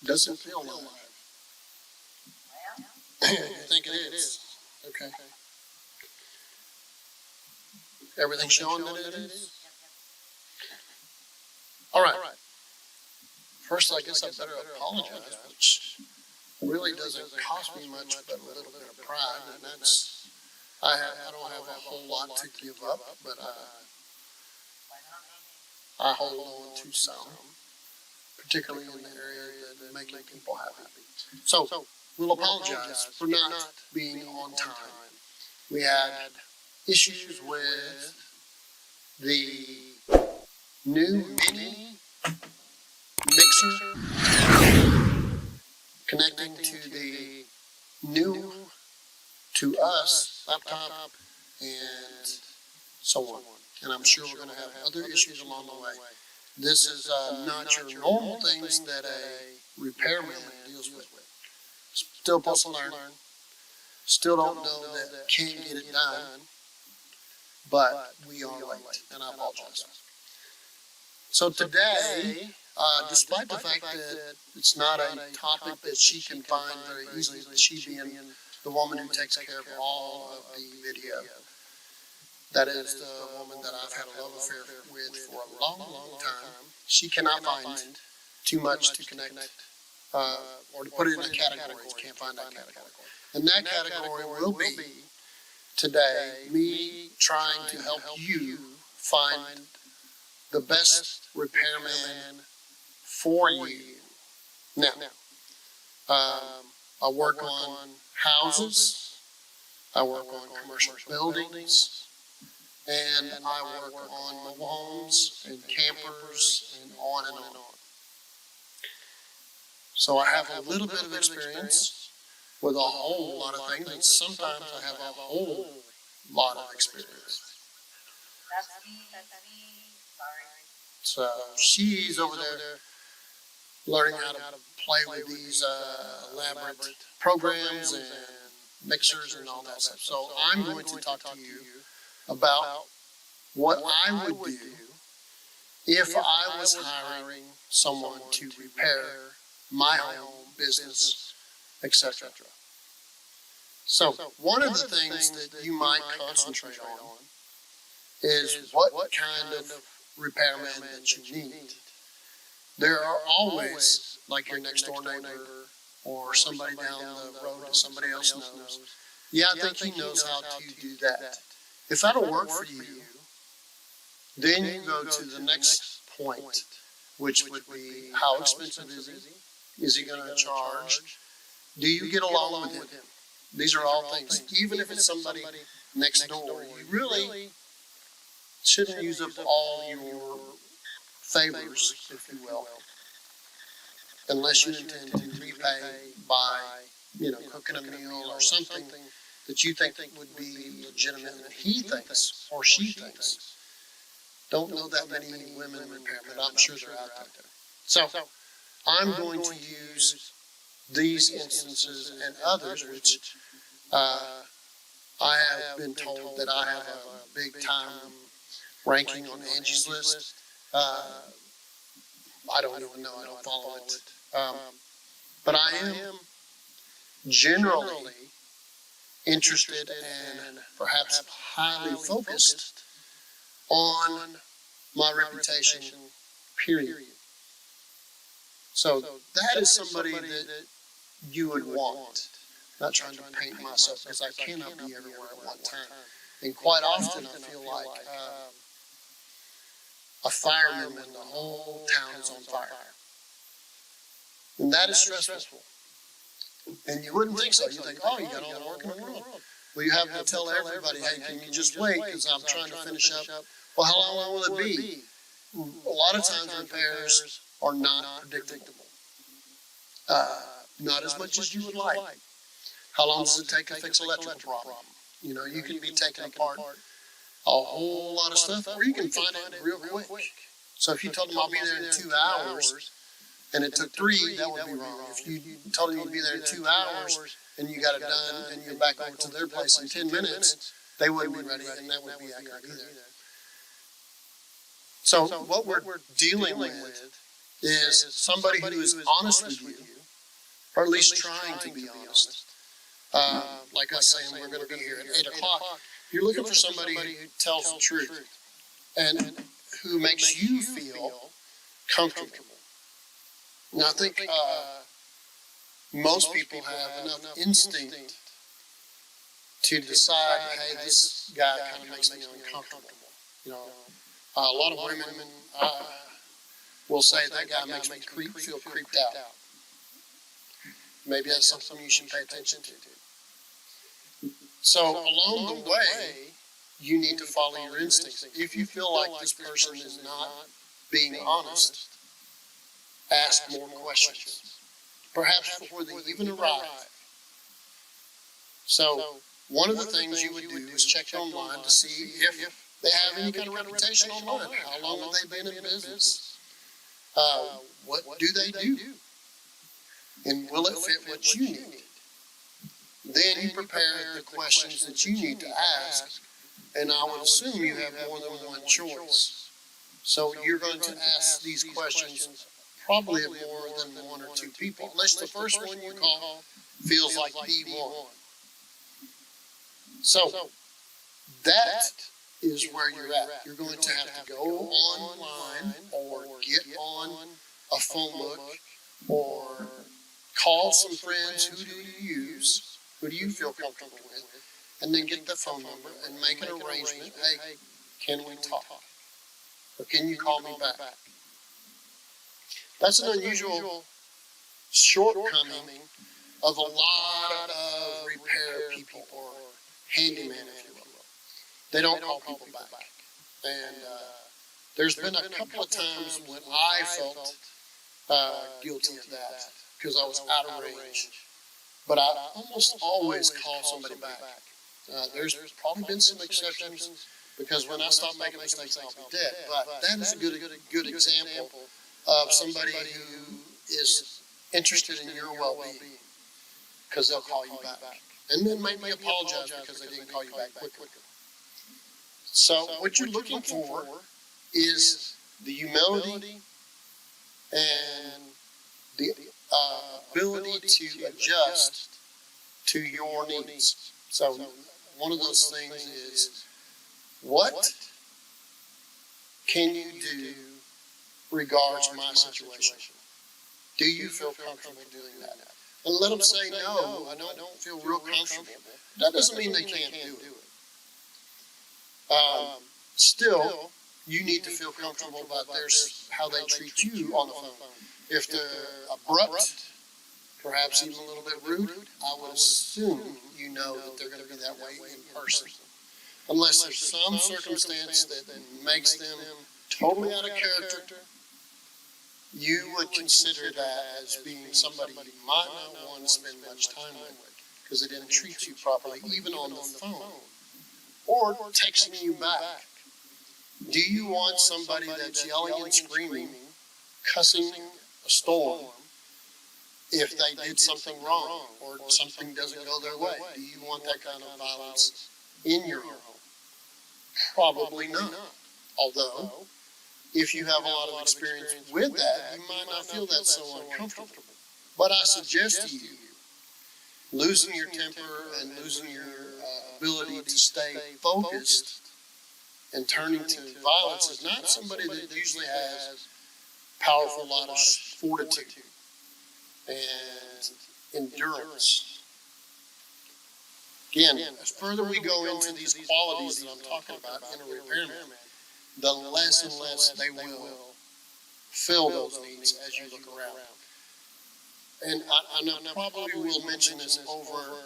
Doesn't feel alive. You think it is? Okay. Everything showing that it is? All right. First, I guess I better apologize, which really doesn't cost me much but a little bit of pride, and that's, I don't have a whole lot to give up, but I hold on to some, particularly in the area that making people happy. So, we'll apologize for not being on time. We had issues with the new mini mixer connecting to the new to us laptop and so on. And I'm sure we're going to have other issues along the way. This is not your normal things that a repairman deals with. Still supposed to learn. Still don't know that can't get it done. But we are late, and I apologize. So today, despite the fact that it's not a topic that she can find very easily, she being the woman who takes care of all of the video, that is the woman that I've had a love affair with for a long, long time. She cannot find too much to connect, or to put it in a category. She can't find that category. And that category will be, today, me trying to help you find the best repairman for you. Now, I work on houses, I work on commercial buildings, and I work on mobile homes and campers and on and on. So I have a little bit of experience with a whole lot of things, and sometimes I have a whole lot of experience. So she's over there learning how to play with these elaborate programs and mixers and all that stuff. So I'm going to talk to you about what I would do if I was hiring someone to repair my home, business, etc. So one of the things that you might concentrate on is what kind of repairman that you need. There are always, like your next door neighbor or somebody down the road that somebody else knows. Yeah, I think he knows how to do that. If that'll work for you, then you go to the next point, which would be how expensive is he? Is he going to charge? Do you get along with him? These are all things. Even if it's somebody next door, you really shouldn't use up all your favors, if you will, unless you intend to repay by, cooking a meal or something that you think would be legitimate that he thinks or she thinks. Don't know that many women in repair, but I'm sure they're out there. So I'm going to use these instances and others, which I have been told that I have a big time ranking on Angie's list. I don't even know, I don't follow it. But I am generally interested and perhaps highly focused on my reputation, period. So that is somebody that you would want. Not trying to paint myself, because I cannot be everywhere at one time. And quite often I feel like a fireman when the whole town is on fire. And that is stressful. And you wouldn't think so. You think, oh, you got all the work in the world. Well, you have to tell everybody, hey, can you just wait, because I'm trying to finish up. Well, how long will it be? A lot of times repairs are not predictable. Not as much as you would like. How long does it take to fix an electrical problem? You can be taking apart whole lot of stuff, or you can find it real quick. So if you told them I'll be there in 2 hours, and it took 3, that would be wrong. If you told them you'd be there in 2 hours, and you got it done, and you're back over to their place in 10 minutes, they wouldn't be ready, and that wouldn't be accurate either. So what we're dealing with is somebody who is honest with you, or at least trying to be honest. Like us saying we're going to be here at 8 o'clock. You're looking for somebody who tells the truth and who makes you feel comfortable. Now I think most people have enough instinct to decide, hey, this guy kind of makes me uncomfortable. You know, a lot of women will say that guy makes me feel creeped out. Maybe that's something you should pay attention to. So along the way, you need to follow your instincts. If you feel like this person is not being honest, ask more questions, perhaps before they even arrive. So one of the things you would do is check online to see if they have any kind of reputation online. How long have they been in business? What do they do? And will it fit what you need? Then you prepare the questions that you need to ask, and I would assume you have more than one choice. So you're going to ask these questions probably of more than 1 or 2 people, unless the first one you call feels like the one. So that is where you're at. You're going to have to go online or get on a phone book or call some friends. Who do you use? Who do you feel comfortable with? And then get the phone number and make an arrangement. Hey, can we talk? Or can you call me back? That's an unusual shortcoming of a lot of repair people or handyman, if you will. They don't call people back. And there's been a couple of times when I felt guilty of that because I was out of range. But I almost always call somebody back. There's probably been some exceptions because when I stop making mistakes, I'll be dead. But that is a good example of somebody who is interested in your well-being because they'll call you back. And then maybe apologize because they didn't call you back quickly. So what you're looking for is the humility and the ability to adjust to your needs. So one of those things is, what can you do regards my situation? Do you feel comfortable doing that? And let them say, no, I don't feel real comfortable. That doesn't mean they can't do it. Still, you need to feel comfortable about how they treat you on the phone. If they're abrupt, perhaps even a little bit rude, I would assume you know that they're going to be that way in person. Unless there's some circumstance that makes them totally out of character, you would consider that as being somebody you might not want to spend much time with because they didn't treat you properly, even on the phone, or texting you back. Do you want somebody that's yelling and screaming, cussing a storm, if they did something wrong or something doesn't go their way? Do you want that kind of violence in your home? Probably not. Although, if you have a lot of experience with that, you might not feel that so uncomfortable. But I suggest to you, losing your temper and losing your ability to stay focused and turning to violence is not somebody that usually has powerful lot of fortitude and endurance. Again, as further we go into these qualities that I'm talking about in a repairman, the less and less they will fill those needs as you look around. And I probably will mention this over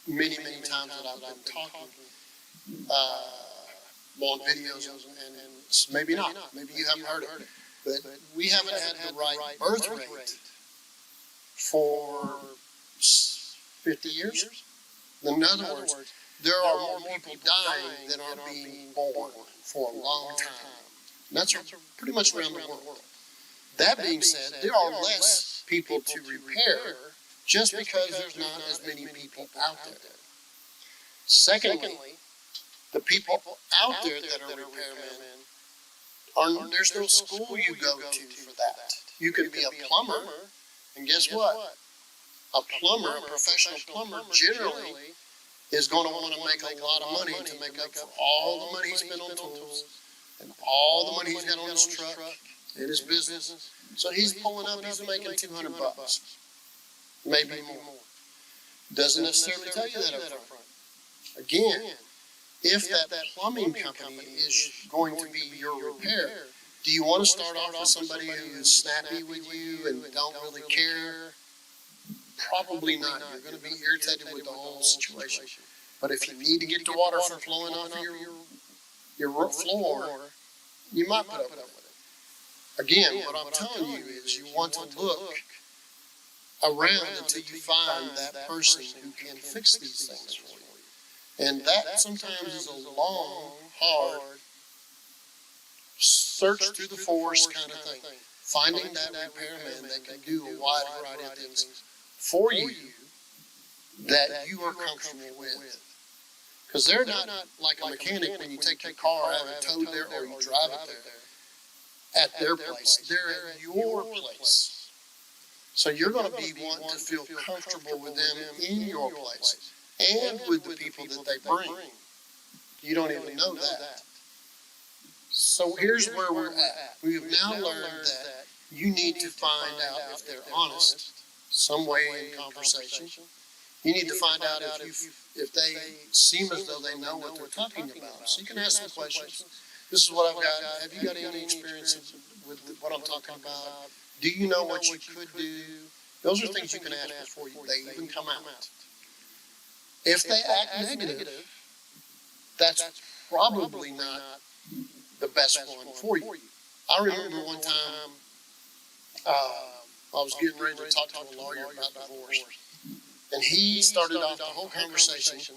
many times that I've been talking on videos, and maybe not. Maybe you haven't heard it. But we haven't had the right birth rate for 50 years. In other words, there are more people dying than are being born for a long time. And that's pretty much around the world. That being said, there are less people to repair just because there's not as many people out there. Secondly, the people out there that are repairmen, there's no school you go to for that. You can be a plumber, and guess what? A plumber, a professional plumber, generally is going to want to make a lot of money to make up for all the money he spent on tools and all the money he's got on his truck and his business. So he's pulling up, he's making $200, maybe more. Doesn't necessarily tell you that up front. Again, if that plumbing company is going to be your repair, do you want to start off with somebody who is snappy with you and don't really care? Probably not. You're going to be irritated with the whole situation. But if you need to get the water from flowing off your floor, you might put up with it. Again, what I'm telling you is you want to look around until you find that person who can fix these things for you. And that sometimes is a long, hard, search through the forest kind of thing. Finding that repairman that can do a wide variety of things for you that you are comfortable with. Because they're not like a mechanic when you take your car, have it towed there, or you drive it there. At their place. They're at your place. So you're going to be wanting to feel comfortable with them in your place and with the people that they bring. You don't even know that. So here's where we're at. We have now learned that you need to find out if they're honest, some way in conversation. You need to find out if they seem as though they know what they're talking about. So you can ask some questions. This is what I've got. Have you got any experience with what I'm talking about? Do you know what you could do? Those are things you can ask before they even come out. If they act negative, that's probably not the best one for you. I remember one time I was getting ready to talk to a lawyer about divorce, and he started off the whole conversation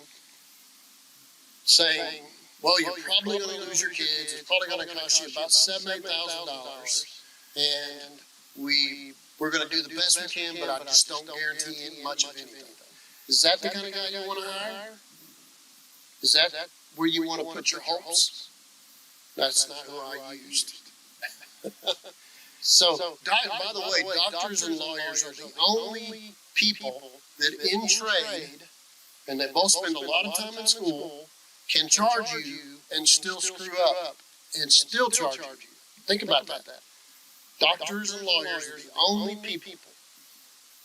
saying, well, you're probably going to lose your kids. It's probably going to cost you about $7,000, and we're going to do the best we can, but I just don't guarantee much of anything. Is that the kind of guy you want to hire? Is that where you want to put your hopes? That's not who I used. So, by the way, doctors and lawyers are the only people that in trade, and they both spend a lot of time in school, can charge you and still screw up and still charge you. Think about that. Doctors and lawyers are the only people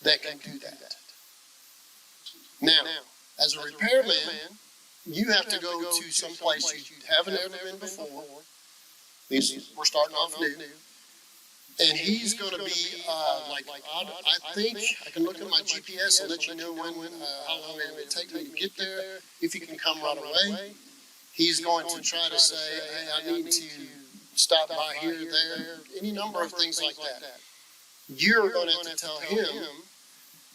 that can do that. Now, as a repairman, you have to go to some place you haven't ever been before. We're starting off new. And he's going to be, I think, I can look at my GPS and let you know how long it will take me to get there, if you can come right away. He's going to try to say, hey, I need to stop by here, there, any number of things like that. You're going to have to tell him,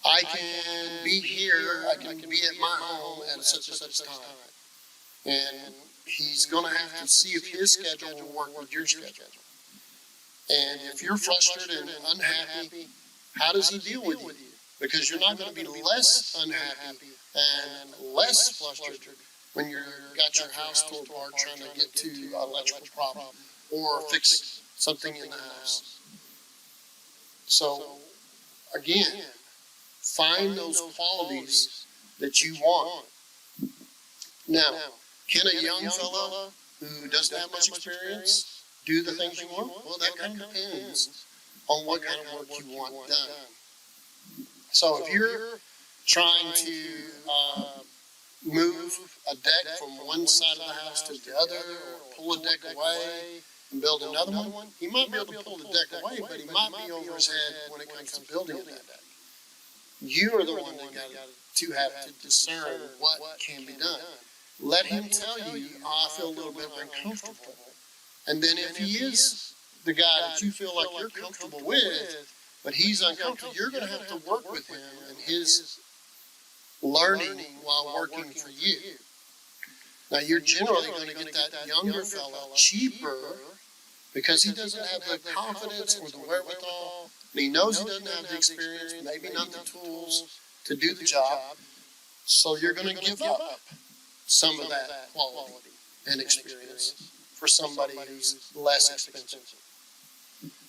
I can be here, I can be at my home at such and such time. And he's going to have to see if his schedule will work with your schedule. And if you're frustrated and unhappy, how does he deal with you? Because you're not going to be less unhappy and less frustrated when you've got your house torn apart trying to get to an electrical problem or fix something in the house. So, again, find those qualities that you want. Now, can a young fellow who doesn't have much experience do the things you want? Well, that kind of depends on what kind of work you want done. So if you're trying to move a deck from one side of the house to the other, or pull a deck away and build another one, he might be able to pull the deck away, but he might be over his head when it comes to building that deck. You are the one that got to have to discern what can be done. Let him tell you, I feel a little bit uncomfortable. And then if he is the guy that you feel like you're comfortable with, but he's uncomfortable, you're going to have to work with him and his learning while working for you. Now, you're generally going to get that younger fella cheaper because he doesn't have the confidence or the wherewithal, and he knows he doesn't have the experience, maybe not the tools to do the job. So you're going to give up some of that quality and experience for somebody who's less expensive.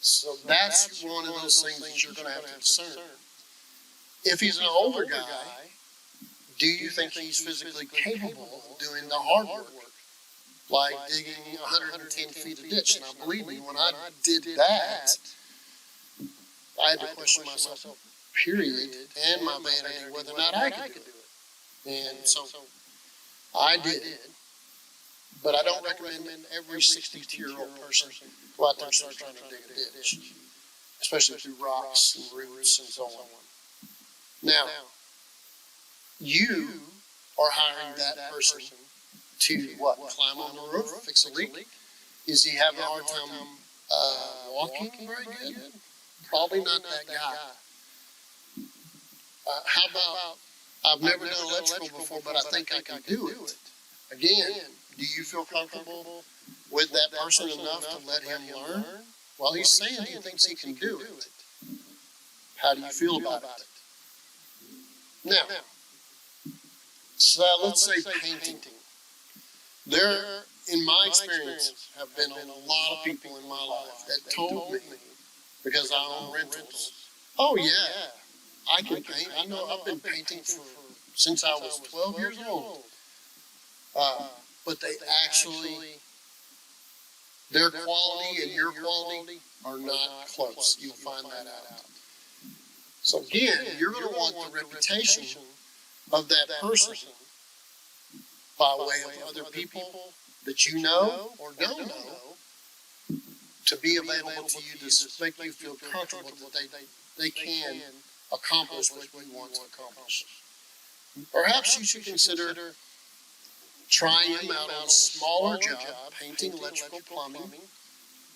So that's one of those things that you're going to have to discern. If he's an older guy, do you think he's physically capable of doing the hard work? Like digging 110 feet of ditch. Now, believe me, when I did that, I had to question myself, period, and my vanity, whether or not I could do it. And so I did. But I don't recommend every 62-year-old person go out there and start trying to dig a ditch, especially through rocks and roots and so on. Now, you are hiring that person to what? Climb on the roof, fix a leak? Is he having a hard time walking very good? Probably not that guy. How about, I've never done electrical before, but I think I can do it. Again, do you feel comfortable with that person enough to let him learn? Well, he's saying he thinks he can do it. How do you feel about it? Now, so let's say painting. There, in my experience, have been a lot of people in my life that told me, because I own rentals, oh yeah, I can paint. I know I've been painting since I was 12 years old. But they actually, their quality and your quality are not close. You'll find that out. So again, you're going to want the reputation of that person by way of other people that you know or don't know to be available to you to make you feel comfortable that they can accomplish what you want to accomplish. Perhaps you should consider trying him out on a smaller job, painting, electrical, plumbing,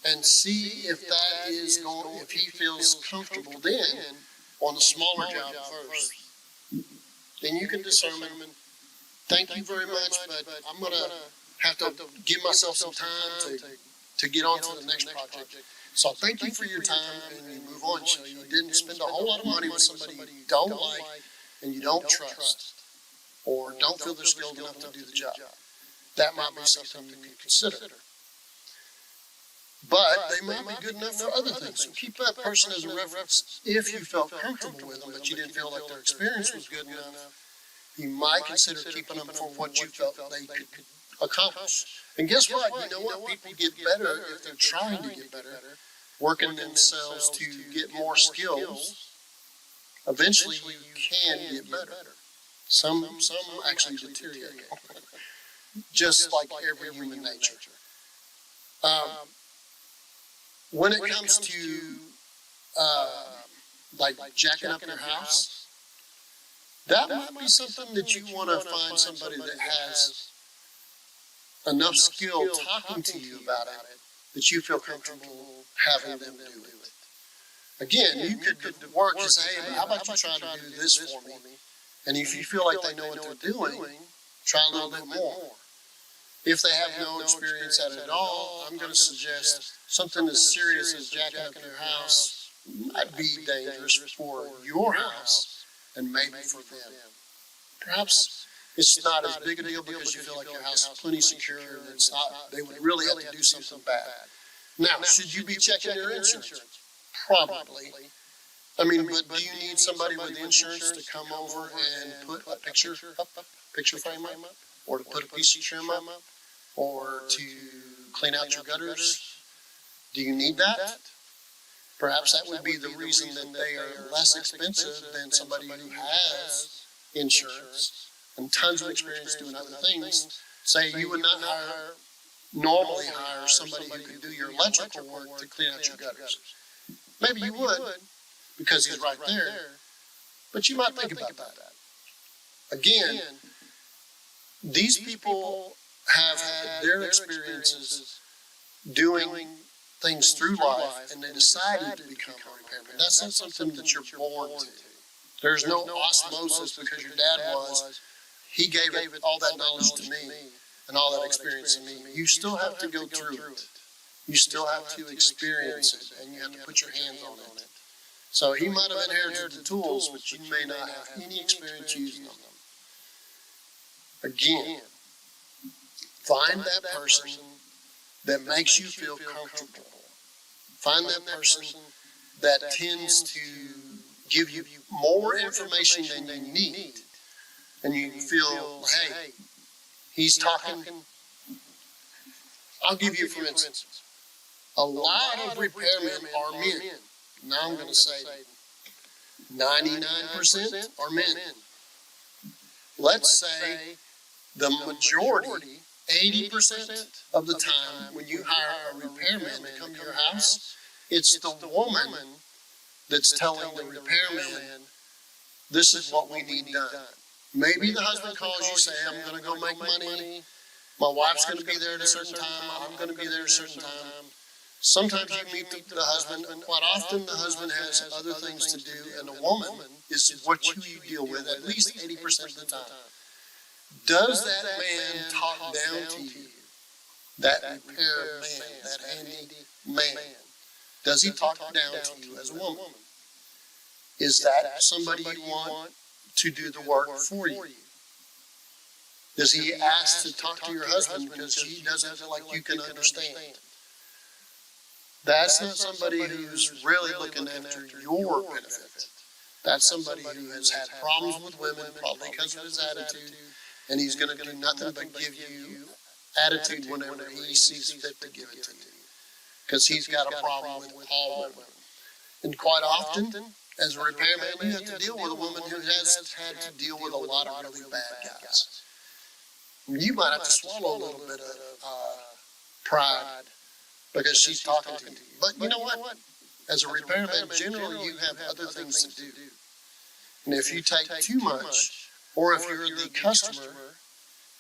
and see if that is going, if he feels comfortable then on the smaller job first. Then you can determine, thank you very much, but I'm going to have to give myself some time to get on to the next project. So thank you for your time, and you move on. So you didn't spend a whole lot of money with somebody you don't like and you don't trust, or don't feel they're skilled enough to do the job. That might be something you can consider. But they might be good enough for other things. So keep that person as a reference. If you felt comfortable with them, but you didn't feel like their experience was good enough, you might consider keeping them for what you felt they could accomplish. And guess what? You know what? People get better if they're trying to get better, working themselves to get more skills. Eventually, you can get better. Some actually deteriorate, just like every human nature. When it comes to like jacking up your house, that might be something that you want to find somebody that has enough skill talking to you about it that you feel comfortable having them do it. Again, you could work and say, hey, how about you try to do this for me? And if you feel like they know what they're doing, try a little bit more. If they have no experience at it at all, I'm going to suggest something as serious as jacking up your house might be dangerous for your house and maybe for them. Perhaps it's not as big a deal because you feel like your house is plenty secure and it's not, they would really have to do something bad. Now, should you be checking your insurance? Probably. I mean, but do you need somebody with insurance to come over and put a picture frame up? Or to put a piece of trim up? Or to clean out your gutters? Do you need that? Perhaps that would be the reason that they are less expensive than somebody who has insurance and tons of experience doing other things. Say you would not normally hire somebody who could do your electrical work to clean out your gutters. Maybe you would, because he's right there, but you might think about that. Again, these people have had their experiences doing things through life, and they decided to become a repairman. That's not something that you're born to. There's no osmosis because your dad was. He gave all that knowledge to me. and all that experience in me. You still have to go through it. You still have to experience it, and you have to put your hands on it. So he might have inherited the tools, but you may not have any experience using them. Again, find that person that makes you feel comfortable. Find that person that tends to give you more information than you need. And you feel, hey, he's talking. I'll give you, for instance, a lot of repairmen are men. Now I'm going to say 99% are men. Let's say the majority, 80% of the time when you hire a repairman to come to your house, it's the woman that's telling the repairman, this is what we need done. Maybe the husband calls you, say, I'm going to go make money. My wife's going to be there at a certain time. I'm going to be there at a certain time. Sometimes you meet the husband. Quite often the husband has other things to do, and the woman is what you deal with at least 80% of the time. Does that man talk down to you? That repair man, that handy man. Does he talk down to you as a woman? Is that somebody you want to do the work for you? Does he ask to talk to your husband because he doesn't feel like you can understand? That's not somebody who's really looking after your benefit. That's somebody who has had problems with women, probably because of his attitude, and he's going to do nothing but give you attitude whenever he sees fit to give it to you. Because he's got a problem with all women. And quite often, as a repairman, you have to deal with a woman who has had to deal with a lot of really bad guys. You might have to swallow a little bit of pride because she's talking to you. But you know what? As a repairman, generally you have other things to do. And if you take too much, or if you're the customer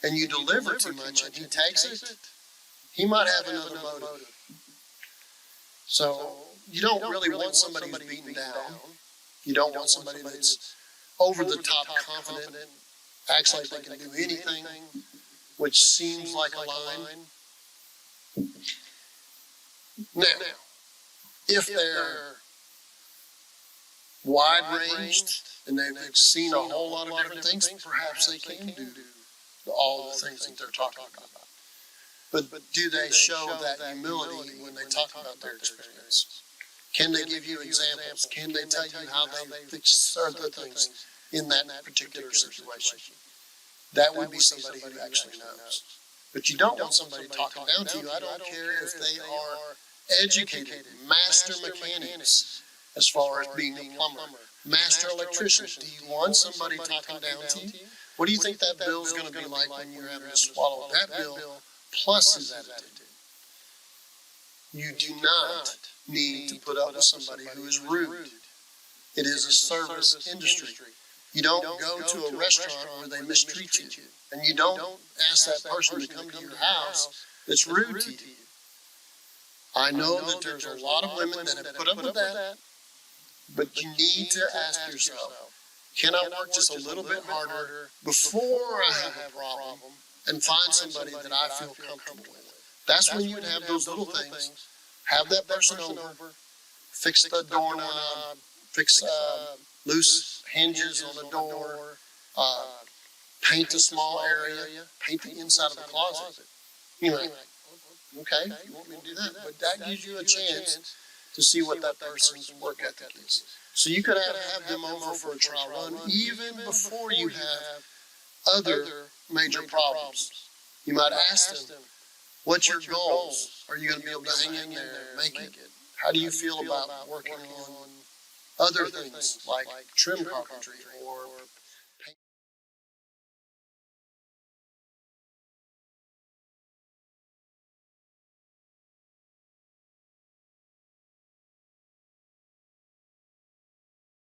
and you deliver too much and he takes it, he might have another motive. So you don't really want somebody who's beaten down. You don't want somebody that's over the top confident, acts like they can do anything, which seems like a line. Now, if they're wide-ranged and they've seen a whole lot of different things, perhaps they can do all the things that they're talking about. But do they show that humility when they talk about their experience? Can they give you examples? Can they tell you how they fix certain things in that particular situation? That would be somebody who actually knows. But you don't want somebody talking down to you. I don't care if they are educated, master mechanics, as far as being a plumber, master electrician. Do you want somebody talking down to you? What do you think that bill is going to be like when you're having to swallow that bill plus his attitude? You do not need to put up with somebody who is rude. It is a service industry. You don't go to a restaurant where they mistreat you, and you don't ask that person to come to your house that's rude to you. I know that there's a lot of women that have put up with that, but you need to ask yourself, can I work just a little bit harder before I have a problem and find somebody that I feel comfortable with? That's when you would have those little things. Have that person over, fix the doorknob, fix loose hinges on the door, paint a small area, paint the inside of the closet. You know, okay, you want me to do that? But that gives you a chance to see what that person's work ethic is. So you could have them over for a trial run even before you have other major problems. You might ask them, what's your goals? Are you going to be able to hang in there and make it? How do you feel about working on other things like trim carpentry or